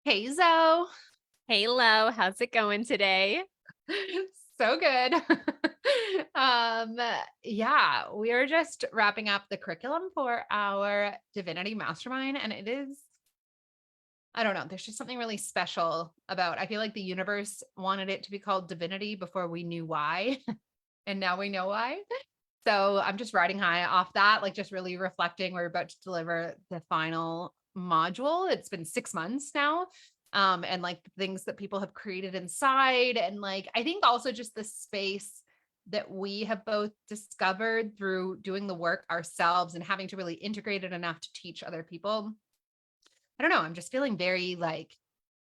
Hey Zoe. Hey, Lo, how's it going today? So good. um yeah, we are just wrapping up the curriculum for our divinity mastermind and it is I don't know, there's just something really special about I feel like the universe wanted it to be called divinity before we knew why and now we know why. So I'm just riding high off that, like just really reflecting. We're about to deliver the final module. It's been 6 months now. And like the things that people have created inside. And like, I think also just the space that we have both discovered through doing the work ourselves and having to really integrate it enough to teach other people. I don't know. I'm just feeling very like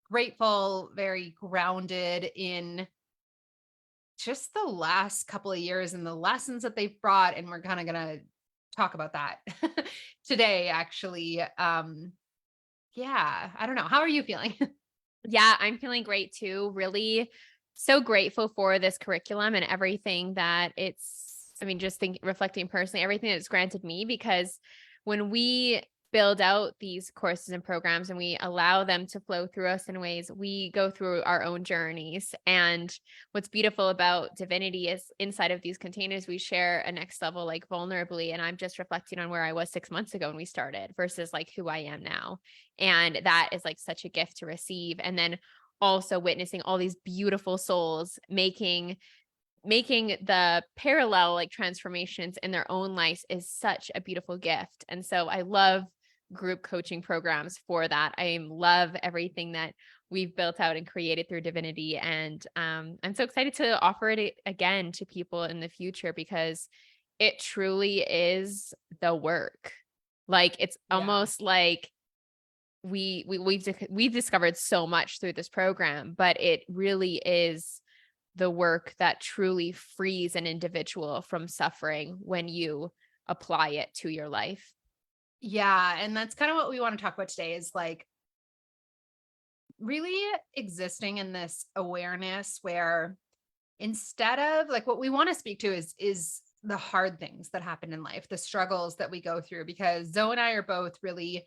grateful, very grounded in just the last couple of years and the lessons that they've brought, and we're kinda gonna talk about that today, actually. Yeah, I don't know. How are you feeling? Yeah, I'm feeling great too. Really so grateful for this curriculum and everything that just reflecting personally, everything that it's granted me because when we build out these courses and programs and we allow them to flow through us in ways, we go through our own journeys. And what's beautiful about divinity is inside of these containers, we share a next level like vulnerably. And I'm just reflecting on where I was 6 months ago when we started versus like who I am now. And that is like such a gift to receive. And then also witnessing all these beautiful souls making the parallel like transformations in their own lives is such a beautiful gift. And so I love group coaching programs for that. I love everything that we've built out and created through divinity. And I'm so excited to offer it again to people in the future because it truly is the work. Like it's Yeah. almost like we've discovered so much through this program, but it really is the work that truly frees an individual from suffering when you apply it to your life. Yeah, and that's kinda what we wanna talk about today is, like, really existing in this awareness where instead of like, what we wanna speak to is the hard things that happen in life, the struggles that we go through, because Zoe and I are both really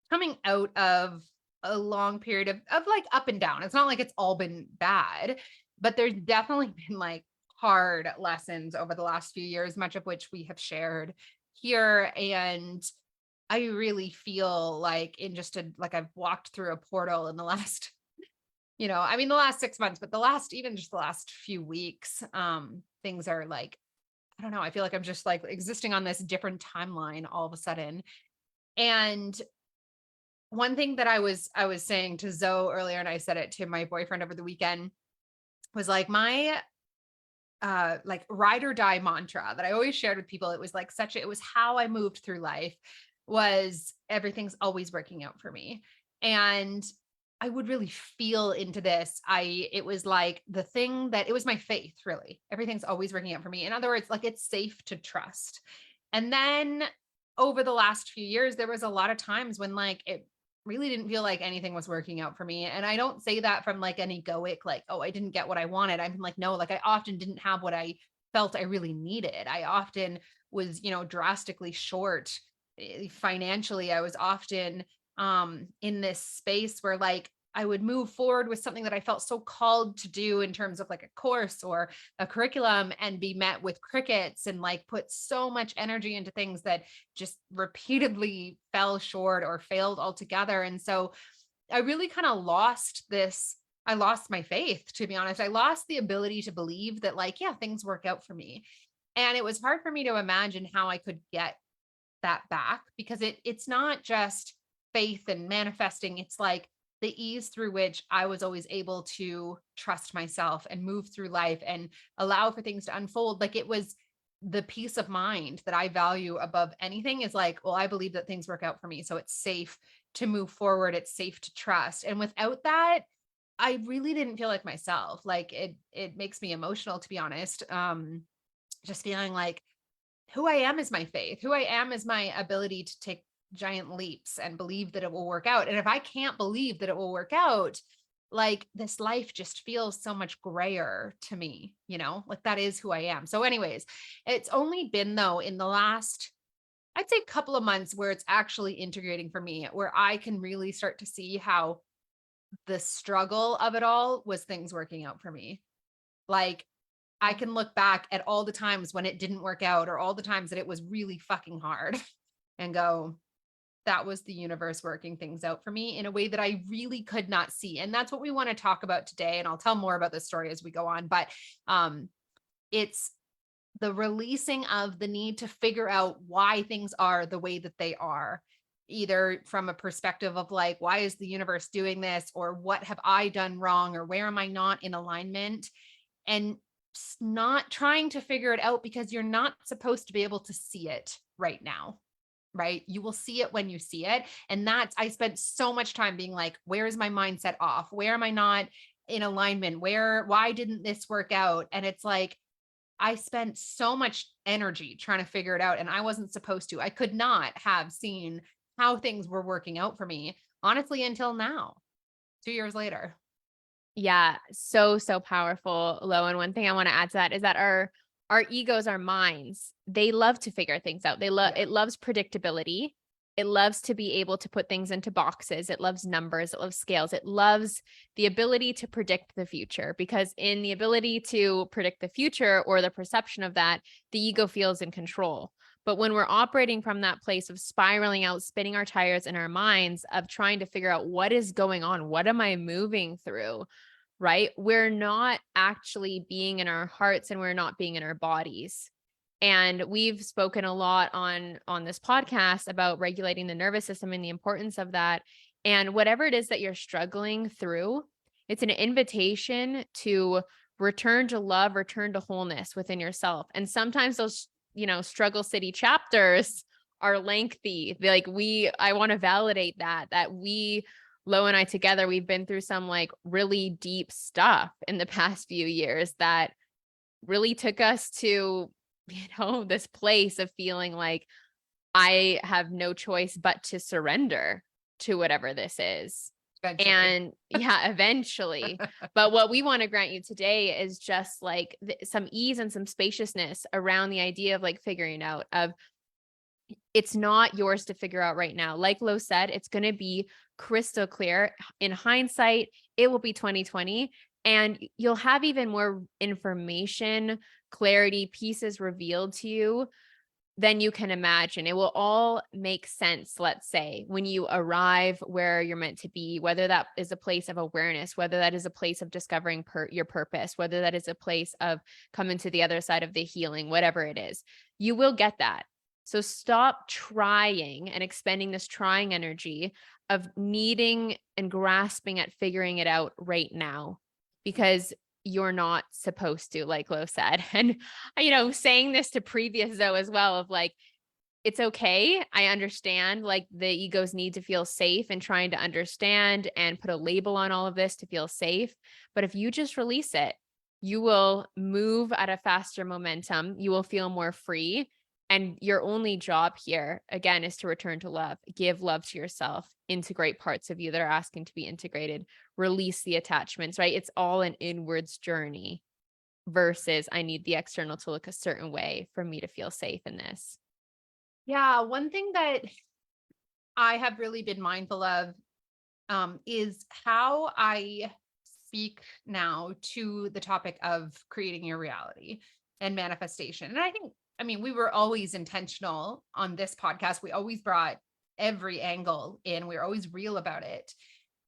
coming out of a long period of like up and down. It's not like it's all been bad, but there's definitely been like hard lessons over the last few years, much of which we have shared here. And I really feel like in just a like I've walked through a portal in the last, I mean the last 6 months, but the last even just the last few weeks, things are like, I don't know, I feel like I'm just like existing on this different timeline all of a sudden. And one thing that I was saying to Zoe earlier, and I said it to my boyfriend over the weekend, was like my like ride or die mantra that I always shared with people. It was like it was how I moved through life was everything's always working out for me. And I would really feel into this. It was like the thing that it was my faith, really. Everything's always working out for me. In other words, like it's safe to trust. And then over the last few years, there was a lot of times when like it really didn't feel like anything was working out for me. And I don't say that from like an egoic, like, oh, I didn't get what I wanted. I'm like, no, like I often didn't have what I felt I really needed. I often was, drastically short financially. I was often in this space where like I would move forward with something that I felt so called to do in terms of like a course or a curriculum and be met with crickets and like put so much energy into things that just repeatedly fell short or failed altogether. And so I really kind of lost this. I lost my faith, to be honest. I lost the ability to believe that, like, yeah, things work out for me. And it was hard for me to imagine how I could get that back because it's not just faith and manifesting. It's like the ease through which I was always able to trust myself and move through life and allow for things to unfold. Like it was the peace of mind that I value above anything is like, well, I believe that things work out for me. So it's safe to move forward. It's safe to trust. And without that, I really didn't feel like myself. Like it makes me emotional, to be honest. Just feeling like who I am is my faith. Who I am is my ability to take giant leaps and believe that it will work out. And if I can't believe that it will work out, like this life just feels so much grayer to me, like that is who I am. So, anyways, it's only been though in the last, I'd say, couple of months where it's actually integrating for me, where I can really start to see how the struggle of it all was things working out for me. Like, I can look back at all the times when it didn't work out or all the times that it was really fucking hard and go, that was the universe working things out for me in a way that I really could not see. And that's what we want to talk about today. And I'll tell more about this story as we go on. But it's the releasing of the need to figure out why things are the way that they are, either from a perspective of like, why is the universe doing this? Or what have I done wrong? Or where am I not in alignment? And not trying to figure it out because you're not supposed to be able to see it right now. Right. You will see it when you see it. And I spent so much time being like, where is my mindset off? Where am I not in alignment? Why didn't this work out? And it's like, I spent so much energy trying to figure it out and I wasn't supposed to. I could not have seen how things were working out for me, honestly, until now, 2 years later. Yeah, so, so powerful, Lo. And one thing I want to add to that is that our egos, our minds, they love to figure things out. Yeah. It loves predictability. It loves to be able to put things into boxes. It loves numbers. It loves scales. It loves the ability to predict the future, because in the ability to predict the future, or the perception of that, the ego feels in control. But when we're operating from that place of spiraling out, spinning our tires in our minds, of trying to figure out what is going on, what am I moving through, right? We're not actually being in our hearts and we're not being in our bodies. And we've spoken a lot on this podcast about regulating the nervous system and the importance of that. And whatever it is that you're struggling through, it's an invitation to return to love, return to wholeness within yourself. And sometimes those, struggle city chapters are lengthy. I want to validate that we, Lo and I together, we've been through some like really deep stuff in the past few years that really took us to, this place of feeling like I have no choice but to surrender to whatever this is. Eventually. And yeah, eventually. But what we want to grant you today is just like some ease and some spaciousness around the idea of like figuring out of, it's not yours to figure out right now. Like Lo said, it's going to be crystal clear. In hindsight, it will be 2020, and you'll have even more information, clarity, pieces revealed to you than you can imagine. It will all make sense, let's say, when you arrive where you're meant to be, whether that is a place of awareness, whether that is a place of discovering your purpose, whether that is a place of coming to the other side of the healing, whatever it is, you will get that. So stop trying and expending this trying energy of needing and grasping at figuring it out right now, because you're not supposed to, like Lo said. And, saying this to previous Zoe as well, of like, it's okay. I understand like the ego's need to feel safe and trying to understand and put a label on all of this to feel safe. But if you just release it, you will move at a faster momentum. You will feel more free. And your only job here, again, is to return to love, give love to yourself, integrate parts of you that are asking to be integrated, release the attachments, right? It's all an inwards journey versus I need the external to look a certain way for me to feel safe in this. Yeah. One thing that I have really been mindful of is how I speak now to the topic of creating your reality and manifestation. And we were always intentional on this podcast. We always brought every angle in. We were always real about it.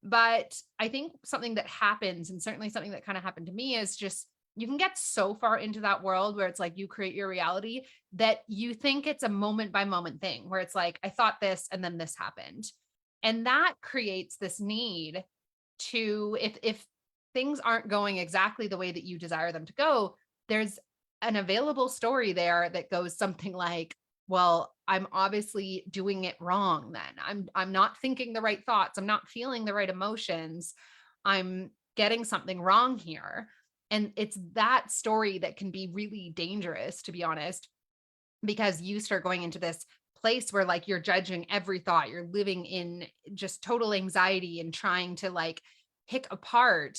But I think something that happens, and certainly something that kind of happened to me, is just you can get so far into that world where it's like you create your reality that you think it's a moment by moment thing where it's like, I thought this and then this happened. And that creates this need to, if things aren't going exactly the way that you desire them to go, there's an available story there that goes something like, well, I'm obviously doing it wrong then. I'm not thinking the right thoughts. I'm not feeling the right emotions. I'm getting something wrong here. And it's that story that can be really dangerous, to be honest, because you start going into this place where like you're judging every thought. You're living in just total anxiety and trying to like pick apart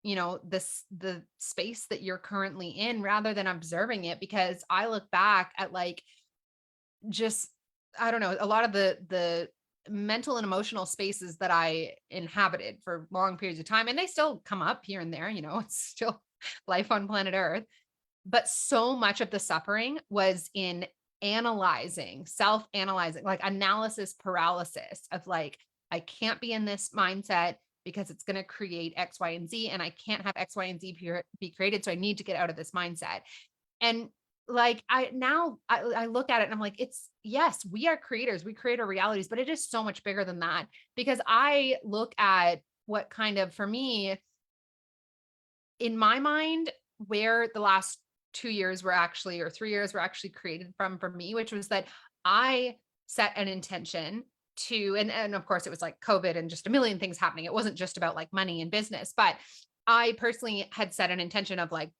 the space that you're currently in rather than observing it. Because I look back at like, just, I don't know, a lot of the mental and emotional spaces that I inhabited for long periods of time. And they still come up here and there, it's still life on planet Earth. But so much of the suffering was in analyzing, self-analyzing, like analysis paralysis of like, I can't be in this mindset because it's going to create X, Y, and Z, and I can't have X, Y, and Z be created. So I need to get out of this mindset. And like I look at it and I'm like, it's yes, we are creators, we create our realities, but it is so much bigger than that. Because I look at what kind of, for me, in my mind, where the last 2 years were actually, or 3 years were actually created from for me, which was that I set an intention to, and of course it was like COVID and just a million things happening. It wasn't just about like money and business, but I personally had set an intention of like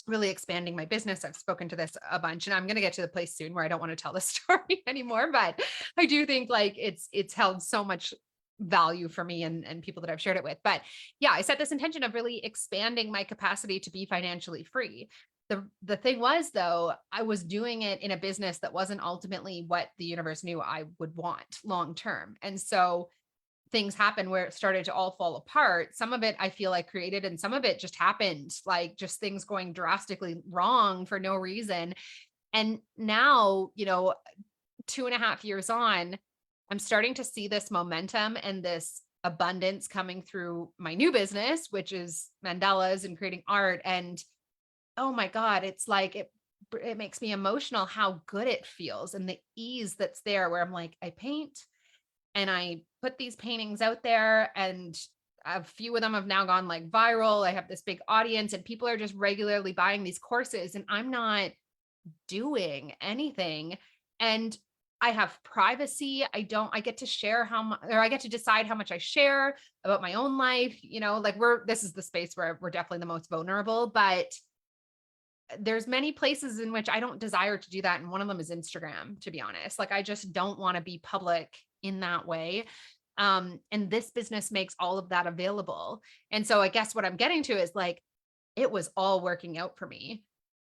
really expanding my business. I've spoken to this a bunch, and I'm going to get to the place soon where I don't want to tell this story anymore, but I do think like it's held so much value for me and people that I've shared it with. But yeah, I set this intention of really expanding my capacity to be financially free. The thing was though, I was doing it in a business that wasn't ultimately what the universe knew I would want long term. And so things happened where it started to all fall apart. Some of it I feel like created, and some of it just happened, like just things going drastically wrong for no reason. And now, 2.5 years on, I'm starting to see this momentum and this abundance coming through my new business, which is mandalas and creating art. And oh my God, it's like it makes me emotional how good it feels and the ease that's there, where I'm like, I paint and I put these paintings out there, and a few of them have now gone like viral. I have this big audience and people are just regularly buying these courses, and I'm not doing anything. And I have privacy. I get to share how much, or I get to decide how much I share about my own life. Like this is the space where we're definitely the most vulnerable, but there's many places in which I don't desire to do that. And one of them is Instagram, to be honest. Like, I just don't want to be public in that way. And this business makes all of that available. And so I guess what I'm getting to is like, it was all working out for me.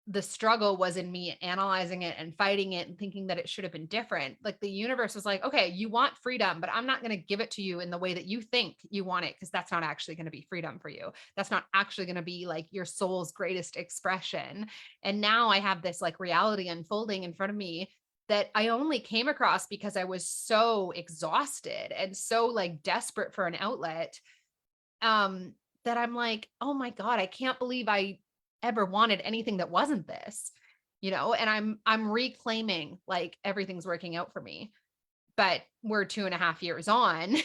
The struggle was in me analyzing it and fighting it and thinking that it should have been different. Like the universe was like, okay, you want freedom, but I'm not going to give it to you in the way that you think you want it, because that's not actually going to be freedom for you. That's not actually going to be like your soul's greatest expression. And now I have this like reality unfolding in front of me that I only came across because I was so exhausted and so like desperate for an outlet. That I'm like, oh my God, I can't believe I ever wanted anything that wasn't this, and I'm reclaiming like everything's working out for me. But we're 2.5 years on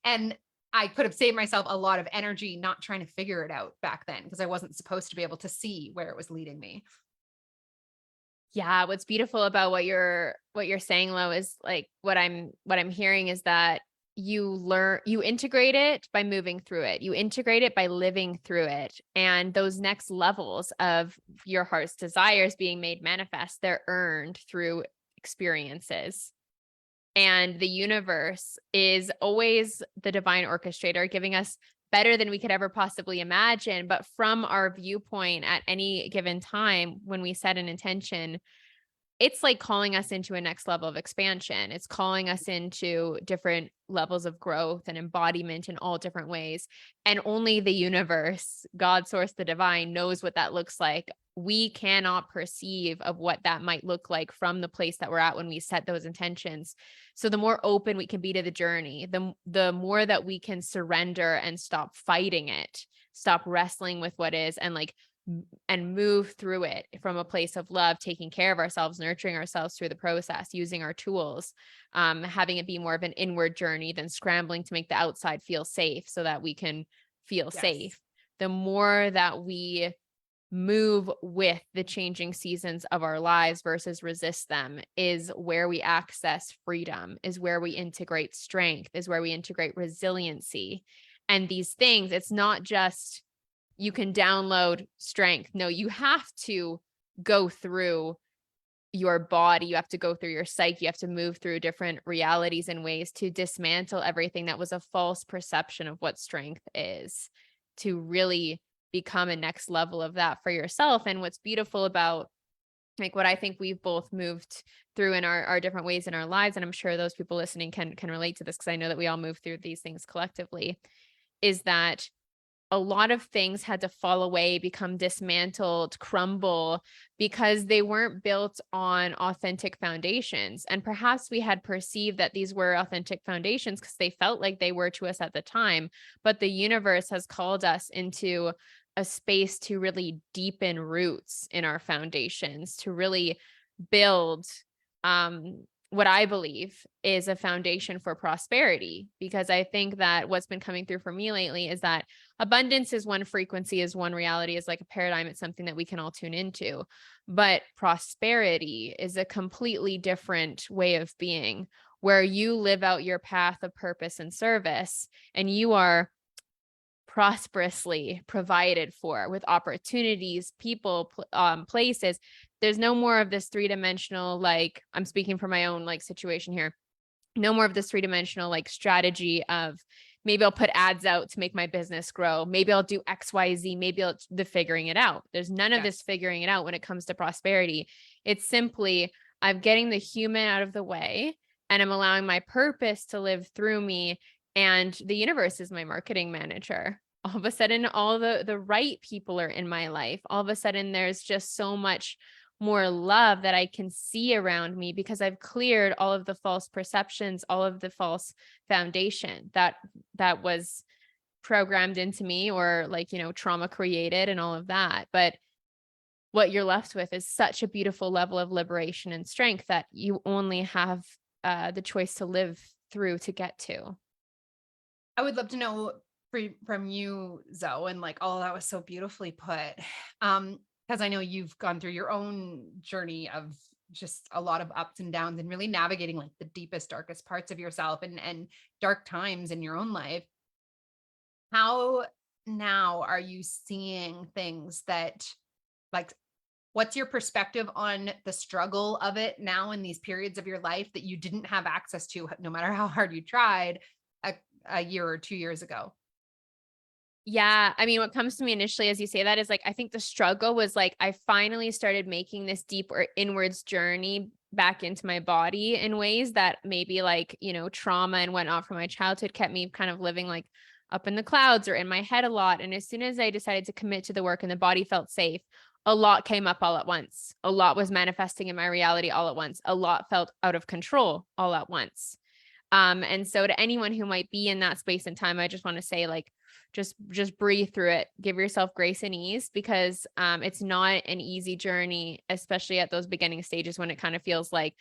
and I could have saved myself a lot of energy not trying to figure it out back then, because I wasn't supposed to be able to see where it was leading me. Yeah, what's beautiful about what you're saying, Lo, is like what I'm hearing is that you integrate it by moving through it. You integrate it by living through it. And those next levels of your heart's desires being made manifest, they're earned through experiences. And the universe is always the divine orchestrator, giving us better than we could ever possibly imagine. But from our viewpoint at any given time, when we set an intention, it's like calling us into a next level of expansion. It's calling us into different levels of growth and embodiment in all different ways. And only the universe, God, source, the divine, knows what that looks like. We cannot perceive of what that might look like from the place that we're at when we set those intentions. So the more open we can be to the journey, the more that we can surrender and stop fighting it, stop wrestling with what is, and move through it from a place of love, taking care of ourselves, nurturing ourselves through the process, using our tools, having it be more of an inward journey than scrambling to make the outside feel safe so that we can feel safe. The more that we move with the changing seasons of our lives versus resist them is where we access freedom, is where we integrate strength, is where we integrate resiliency. And these things, it's not just you can download strength. No, you have to go through your body. You have to go through your psyche. You have to move through different realities and ways to dismantle everything that was a false perception of what strength is, to really become a next level of that for yourself. And what's beautiful about like what I think we've both moved through in our different ways in our lives, and I'm sure those people listening can relate to this because I know that we all move through these things collectively, is that a lot of things had to fall away, become dismantled, crumble because they weren't built on authentic foundations. And perhaps we had perceived that these were authentic foundations because they felt like they were to us at the time. But the universe has called us into a space to really deepen roots in our foundations, to really build what I believe is a foundation for prosperity. Because I think that what's been coming through for me lately is that abundance is one frequency, is one reality, is like a paradigm. It's something that we can all tune into. But prosperity is a completely different way of being, where you live out your path of purpose and service, and you are prosperously provided for with opportunities, people, places. There's no more of this three-dimensional, like, I'm speaking from my own like situation here. No more of this three-dimensional like strategy of maybe I'll put ads out to make my business grow. Maybe I'll do XYZ. Maybe I'll the figuring it out. There's none of this figuring it out when it comes to prosperity. It's simply I'm getting the human out of the way and I'm allowing my purpose to live through me. And the universe is my marketing manager. All of a sudden, all the right people are in my life. All of a sudden, there's just so much more love that I can see around me because I've cleared all of the false perceptions, all of the false foundation that was programmed into me, or like, trauma created and all of that. But what you're left with is such a beautiful level of liberation and strength that you only have the choice to live through to get to. I would love to know from you, Zoe, and like all that was so beautifully put. Because I know you've gone through your own journey of just a lot of ups and downs and really navigating like the deepest, darkest parts of yourself and dark times in your own life. How now are you seeing things that like what's your perspective on the struggle of it now in these periods of your life that you didn't have access to no matter how hard you tried a year or 2 years ago? Yeah. I mean, what comes to me initially as you say that is like, I think the struggle was like, I finally started making this deep or inwards journey back into my body in ways that maybe like, trauma and whatnot from my childhood kept me kind of living like up in the clouds or in my head a lot. And as soon as I decided to commit to the work and the body felt safe, a lot came up all at once. A lot was manifesting in my reality all at once. A lot felt out of control all at once. And so to anyone who might be in that space and time, I just want to say like, just breathe through it, give yourself grace and ease because, it's not an easy journey, especially at those beginning stages when it kind of feels like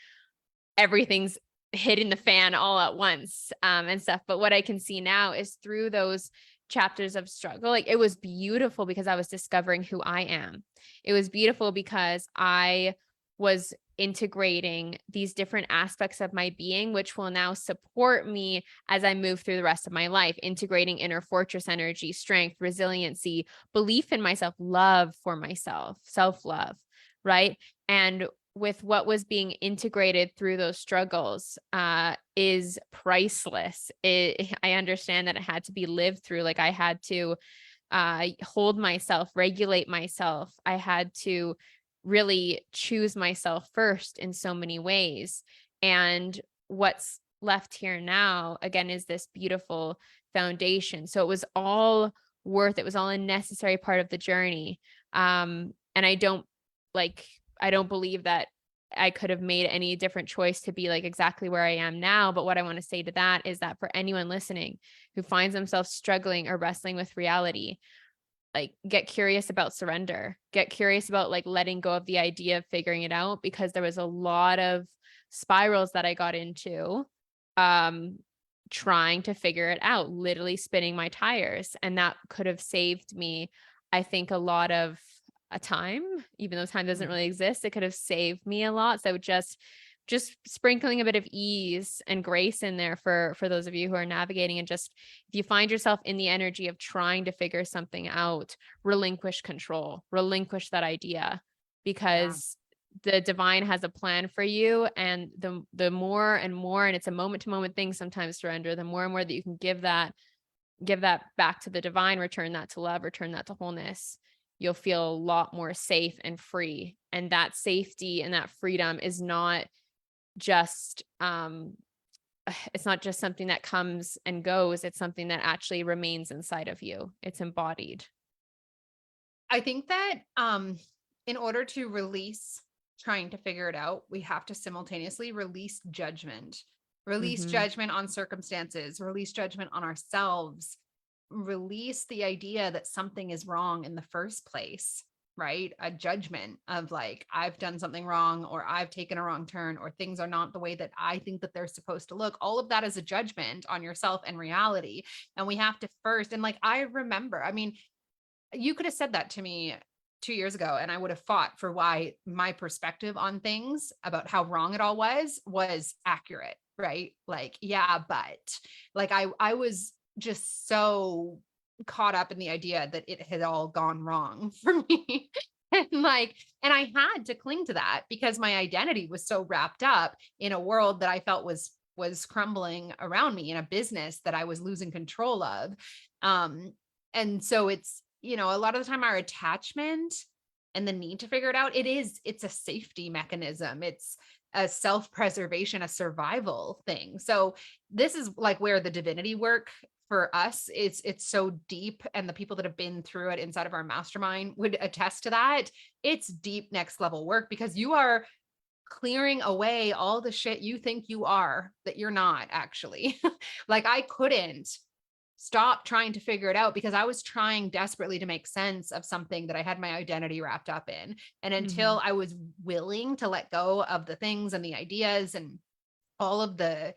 everything's hitting the fan all at once, and stuff. But what I can see now is through those chapters of struggle, like it was beautiful because I was discovering who I am. It was beautiful because I was integrating these different aspects of my being, which will now support me as I move through the rest of my life, integrating inner fortress energy, strength, resiliency, belief in myself, love for myself, self-love, right? And with what was being integrated through those struggles is priceless. I understand that it had to be lived through. Like I had to hold myself, regulate myself. I had to really choose myself first in so many ways. And what's left here now, again, is this beautiful foundation. So it was all it was all a necessary part of the journey. And I don't believe that I could have made any different choice to be like exactly where I am now. But what I want to say to that is that for anyone listening who finds themselves struggling or wrestling with reality, like get curious about surrender, get curious about like letting go of the idea of figuring it out, because there was a lot of spirals that I got into, trying to figure it out, literally spinning my tires. And that could have saved me, I think, a lot of a time, even though time doesn't really exist, it could have saved me a lot. So just sprinkling a bit of ease and grace in there for those of you who are navigating, and just if you find yourself in the energy of trying to figure something out, relinquish control, relinquish that idea, because the divine has a plan for you. And the more and more, and it's a moment to moment thing, sometimes surrender, the more and more that you can give that back to the divine, return that to love, return that to wholeness, you'll feel a lot more safe and free. And that safety and that freedom is not just it's not just something that comes and goes. It's something that actually remains inside of you. It's embodied. I think that in order to release trying to figure it out, we have to simultaneously release judgment. Release Mm-hmm. judgment on circumstances, release judgment on ourselves, release the idea that something is wrong in the first place, right? A judgment of like, I've done something wrong, or I've taken a wrong turn, or things are not the way that I think that they're supposed to look. All of that is a judgment on yourself and reality. And we have to first, and like, I remember, I mean, you could have said that to me 2 years ago, and I would have fought for why my perspective on things about how wrong it all was accurate, right? Like, yeah, but like I was just so caught up in the idea that it had all gone wrong for me. And I had to cling to that because my identity was so wrapped up in a world that I felt was crumbling around me, in a business that I was losing control of. And so it's, a lot of the time our attachment and the need to figure it out, it's a safety mechanism. It's a self-preservation, a survival thing. So this is like where the divinity work for us it's so deep, and the people that have been through it inside of our mastermind would attest to that. It's deep next level work, because you are clearing away all the shit you think you are that you're not actually. Like, I couldn't stop trying to figure it out because I was trying desperately to make sense of something that I had my identity wrapped up in. And Mm-hmm. until I was willing to let go of the things and the ideas and all of the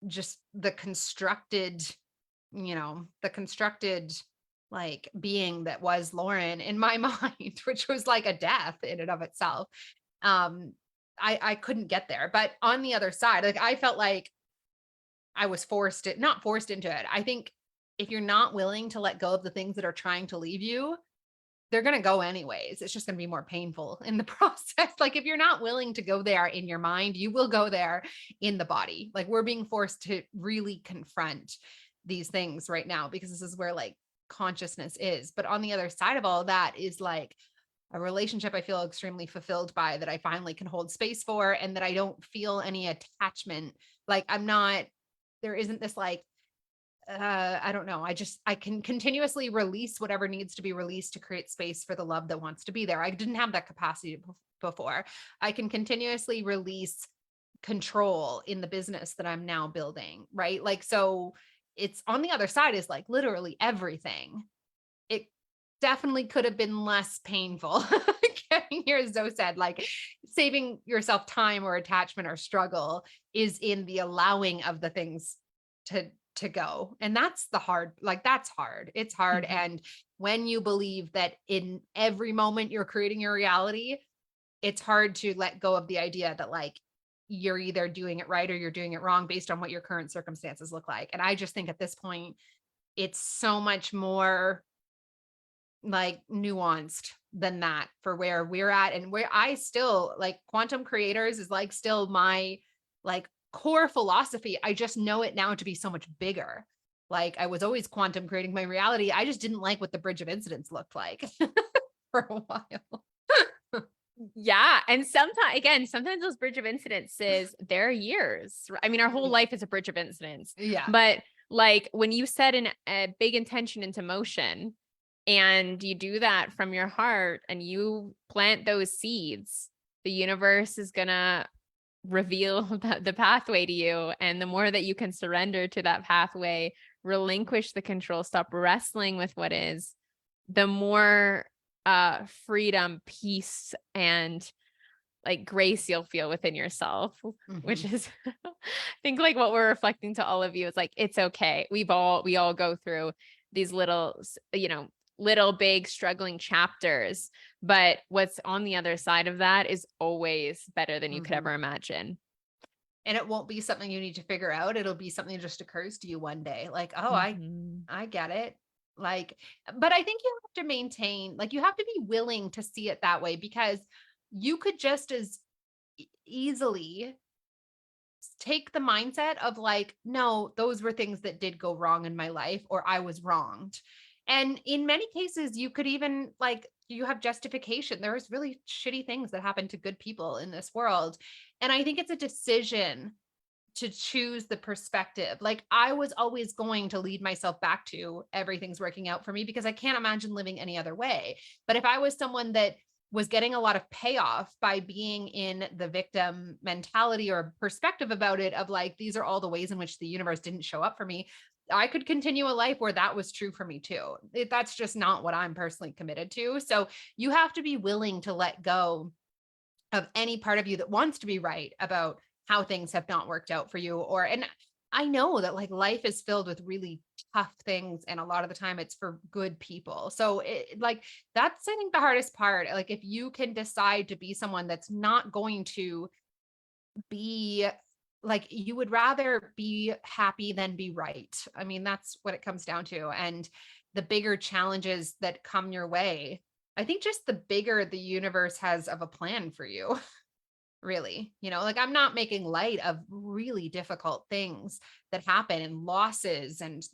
just the constructed like being that was Lauren in my mind, which was like a death in and of itself. Um, I couldn't get there. But on the other side, like, I felt like I was not forced into it. I think if you're not willing to let go of the things that are trying to leave you, they're going to go anyways. It's just going to be more painful in the process. Like, if you're not willing to go there in your mind, you will go there in the body. Like, we're being forced to really confront these things right now, because this is where like consciousness is. But on the other side of all that is like a relationship I feel extremely fulfilled by, that I finally can hold space for, and that I don't feel any attachment. Like, there isn't this like, I don't know. I can continuously release whatever needs to be released to create space for the love that wants to be there. I didn't have that capacity before. I can continuously release control in the business that I'm now building, right? Like, so it's on the other side is like literally everything. It definitely could have been less painful. Getting here, as Zoe said, like, saving yourself time or attachment or struggle is in the allowing of the things to go. And that's the hard, like, that's hard. It's hard. Mm-hmm. And when you believe that in every moment you're creating your reality, it's hard to let go of the idea that like you're either doing it right or you're doing it wrong based on what your current circumstances look like. And I just think at this point, it's so much more like nuanced than that for where we're at, and where I still like quantum creators is like still my like core philosophy. I just know it now to be so much bigger. Like, I was always quantum creating my reality. I just didn't like what the bridge of incidents looked like for a while. Yeah. And sometimes those bridge of incidences, they're years. I mean, our whole life is a bridge of incidents. Yeah. But like when you set a big intention into motion and you do that from your heart and you plant those seeds, the universe is going to reveal the pathway to you. And the more that you can surrender to that pathway, relinquish the control, stop wrestling with what is, the more freedom, peace, and like grace you'll feel within yourself, which is I think like what we're reflecting to all of you is like, it's okay. We all go through these little, little big struggling chapters, but what's on the other side of that is always better than you could ever imagine. And it won't be something you need to figure out. It'll be something that just occurs to you one day. Like, oh, I get it. Like, but I think you have to maintain, like, you have to be willing to see it that way, because you could just as easily take the mindset of like, no, those were things that did go wrong in my life, or I was wronged. And in many cases, you could even like you have justification. There's really shitty things that happen to good people in this world. And I think it's a decision to choose the perspective. Like I was always going to lead myself back to everything's working out for me because I can't imagine living any other way. But if I was someone that was getting a lot of payoff by being in the victim mentality or perspective about it, of like, these are all the ways in which the universe didn't show up for me, I could continue a life where that was true for me too. That's just not what I'm personally committed to. So you have to be willing to let go of any part of you that wants to be right about how things have not worked out for you. And I know that like life is filled with really tough things, and a lot of the time it's for good people. So like that's, I think, the hardest part. Like if you can decide to be someone that's not going to be like, you would rather be happy than be right. I mean, that's what it comes down to. And the bigger challenges that come your way, I think just the bigger the universe has of a plan for you. Really, like I'm not making light of really difficult things that happen and losses. And,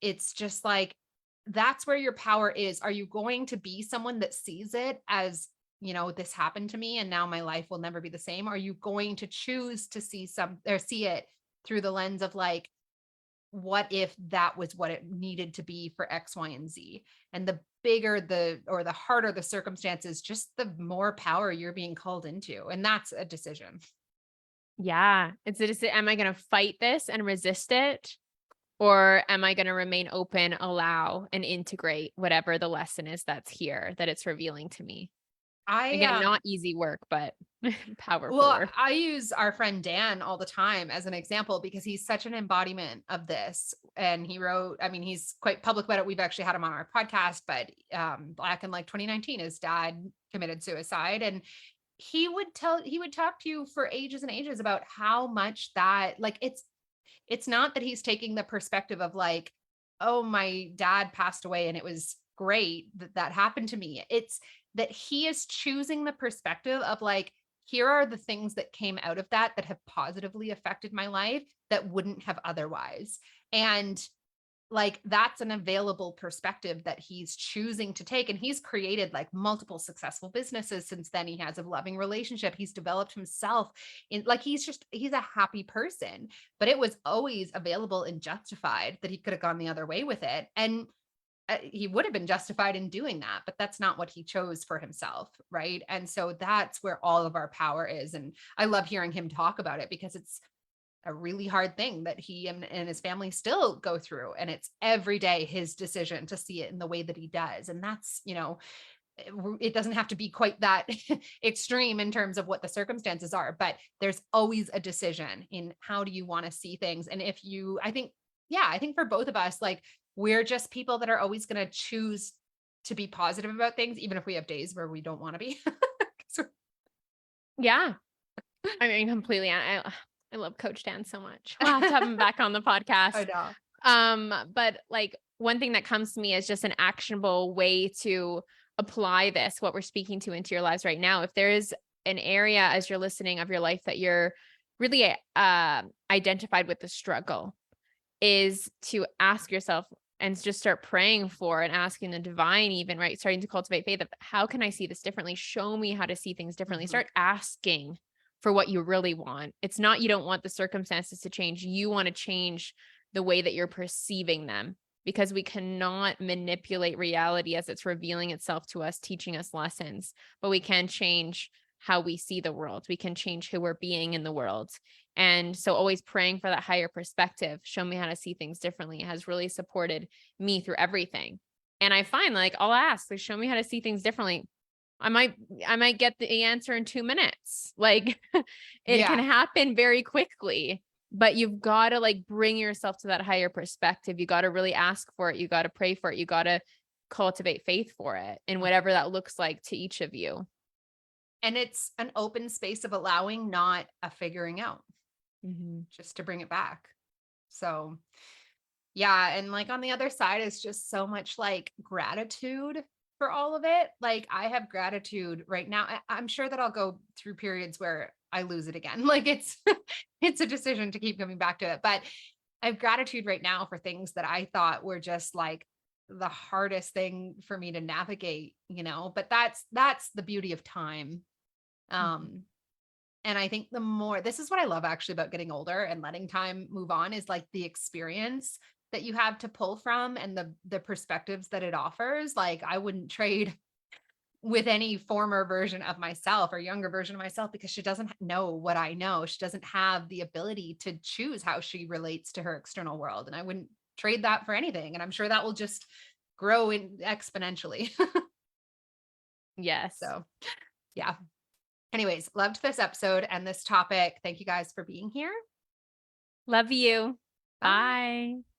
it's just like, that's where your power is. Are you going to be someone that sees it as, this happened to me and now my life will never be the same? Are you going to choose to see it through the lens of like, what if that was what it needed to be for X, Y, and Z? And the bigger the harder the circumstances, just the more power you're being called into. And that's a decision. Yeah. It's a decision. Am I going to fight this and resist it? Or am I going to remain open, allow, and integrate whatever the lesson is that's here, that it's revealing to me? I Again, not easy work, but powerful Well, work. I use our friend Dan all the time as an example because he's such an embodiment of this. And he wrote, I mean, he's quite public about it. We've actually had him on our podcast, but back in like 2019, his dad committed suicide. And he would talk to you for ages and ages about how much that, like, it's not that he's taking the perspective of like, oh, my dad passed away and it was great that that happened to me. It's that he is choosing the perspective of like, here are the things that came out of that that have positively affected my life that wouldn't have otherwise. And like, that's an available perspective that he's choosing to take. And he's created like multiple successful businesses since then. He has a loving relationship. He's developed himself in like, he's a happy person, but it was always available and justified that he could have gone the other way with it. And he would have been justified in doing that, but that's not what he chose for himself. Right. And so that's where all of our power is. And I love hearing him talk about it because it's a really hard thing that he and his family still go through. And it's every day his decision to see it in the way that he does. And that's, it doesn't have to be quite that extreme in terms of what the circumstances are, but there's always a decision in how do you want to see things. And I think for both of us, like, we're just people that are always going to choose to be positive about things, even if we have days where we don't want to be. Yeah. I mean, completely. I love Coach Dan so much. We'll have to have him back on the podcast. I know. But like one thing that comes to me is just an actionable way to apply this, what we're speaking to, into your lives right now. If there is an area as you're listening of your life that you're really identified with the struggle, is to ask yourself and just start praying for and asking the divine, even, right? Starting to cultivate faith of, how can I see this differently? Show me how to see things differently. Mhm. Start asking for what you really want. It's not, you don't want the circumstances to change. You want to change the way that you're perceiving them, because we cannot manipulate reality as it's revealing itself to us, teaching us lessons, but we can change how we see the world. We can change who we're being in the world. And so always praying for that higher perspective, show me how to see things differently, has really supported me through everything. And I find like, I'll ask, like, show me how to see things differently. I might get the answer in 2 minutes. Like it can happen very quickly, but you've got to like bring yourself to that higher perspective. You got to really ask for it. You got to pray for it. You got to cultivate faith for it, and whatever that looks like to each of you. And it's an open space of allowing, not a figuring out, just to bring it back. So yeah. And like on the other side is just so much like gratitude for all of it. Like I have gratitude right now. I'm sure that I'll go through periods where I lose it again. Like it's a decision to keep coming back to it. But I have gratitude right now for things that I thought were just like the hardest thing for me to navigate, but that's the beauty of time. Mhm. Um, and I think this is what I love actually about getting older and letting time move on, is like the experience that you have to pull from and the perspectives that it offers. Like I wouldn't trade with any former version of myself or younger version of myself, because she doesn't know what I know. She doesn't have the ability to choose how she relates to her external world. And I wouldn't trade that for anything. And I'm sure that will just grow in exponentially. Yes. So yeah. Anyways, loved this episode and this topic. Thank you guys for being here. Love you. Bye. Bye.